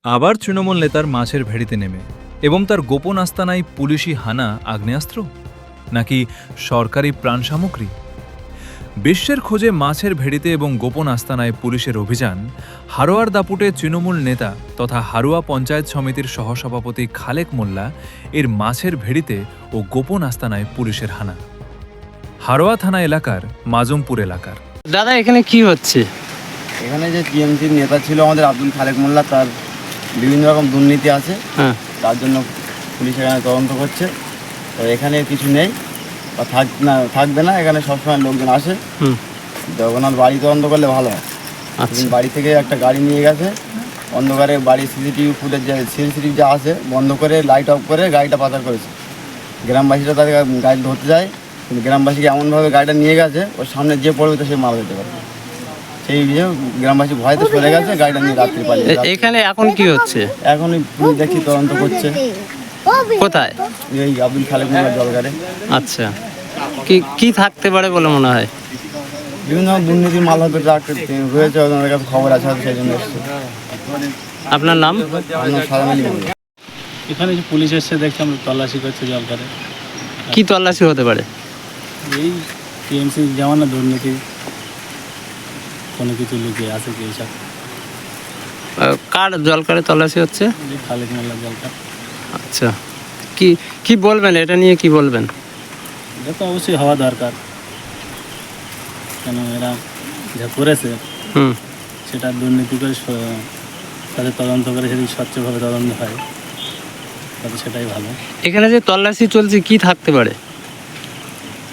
আবার তৃণমূল নেতার মাছের ভেড়িতে নেমে এবং তার গোপন আস্তানায় পুলিশি হানা আগ্নেয়াস্ত্র নাকি সরকারি প্রাণ সামগ্রী। বিশ্বের খোঁজে মাছের ভেড়িতে এবং গোপন আস্তানায় পুলিশের অভিযান। হারোয়ার দাপুটে তৃণমূল নেতা তথা হারোয়া পঞ্চায়েত সমিতির সহসভাপতি খালেক মোল্লা এর মাছের ভেড়িতে ও গোপন আস্তানায় পুলিশের হানা। হারোয়া থানা এলাকার মাজমপুর এলাকার। দাদা এখানে কি হচ্ছে? এখানে যে টিএমসির নেতা ছিল আমাদের আব্দুল খালেক মোল্লা, তার বিভিন্ন রকম দুর্নীতি আছে, তার জন্য পুলিশ এখানে তদন্ত করছে। তো এখানে কিছু নেই বা থাকবে না, এখানে সবসময় লোকজন আসে। ওনার বাড়ি তদন্ত করলে ভালো হয়। বাড়ি থেকে একটা গাড়ি নিয়ে গেছে, অন্ধকারে বাড়ির সিসিটিভি ফুটেজ যা আছে বন্ধ করে লাইট অফ করে গাড়িটা পাচার করেছে। গ্রামবাসীরা তাদের গাড়ি ধরতে যায়, কিন্তু গ্রামবাসীকে এমনভাবে গাড়িটা নিয়ে গেছে ওর সামনে যে পড়বে তো সে মারা যেতে পারে। সেই গ্রামবাসী ভয়তে চলে গেছে, গাড়িটা নিয়ে রাত্রি পালিয়ে। এখানে এখন কি হচ্ছে? এখন পুলিশ দেখছি তদন্ত করছে। কোথায়? এই আব্দুল খালেক মোল্লার জলগাড়ে। আচ্ছা, কি থাকতে পারে বলে মনে হয়? বিভিন্ন দুর্নীতির মাল হয়তো হয়েছে, ওদের কাছে খবর আছে, হয়তো সেই জন্য এসছে। আপনার নাম? এখানে যে পুলিশ এসছে দেখছি, আমরা তল্লাশি করছে জলকারে। কি তল্লাশি হতে পারে? এই টিএমসি যেমন না দুর্নীতি, কোনো কিছু লুকিয়ে আছে কি এইসব। কার জলকারে তল্লাশি হচ্ছে? খালেক মোল্লার জলকার। আচ্ছা, কি বলবেন এটা নিয়ে? কি বলবেন? এটা তো অবশ্যই হওয়া দরকার, কেন এরা যা করেছে সেটা দুর্নীতি করে তাদের তদন্ত করে যদি স্বচ্ছভাবে তদন্ত হয় তাহলে সেটাই ভালো। এখানে যে তল্লাশি চলছে কি থাকতে পারে?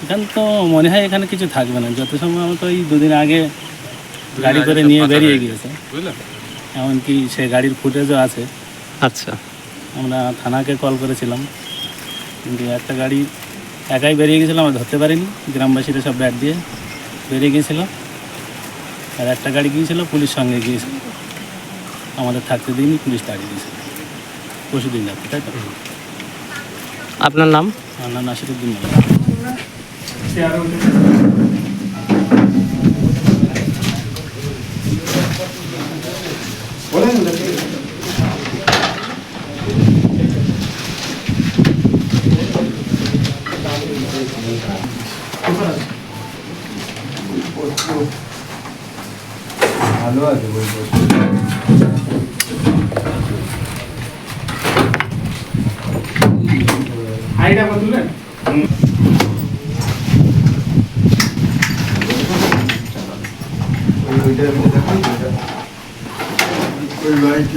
এখানে তো মনে হয় এখানে কিছু থাকবে না। যত সময় আমরা তো এই দুদিন আগে গাড়ি করে নিয়ে বেরিয়ে গিয়েছে, এমনকি সে গাড়ির ফুটেজও আছে। আচ্ছা, আমরা থানাকে কল করেছিলাম, কিন্তু একটা গাড়ি একাই বেরিয়ে গেছিলো, আমরা ধরতে পারিনি। গ্রামবাসীরা সব ব্যাট দিয়ে বেরিয়ে গিয়েছিল, আর একটা গাড়ি গিয়েছিল, পুলিশ সঙ্গে গিয়েছিল, আমাদের থাকতে দিইনি, পুলিশ তাড়িয়ে দিয়েছিল। পরশু দিন যাচ্ছে, তাই তো? আপনার নাম? আমার নাম নাসিরুদ্দিন মোল্লা। ভালো আছে বলবো। আইডা বদলেন ওইটার মধ্যে দেখুন, ওই লাইট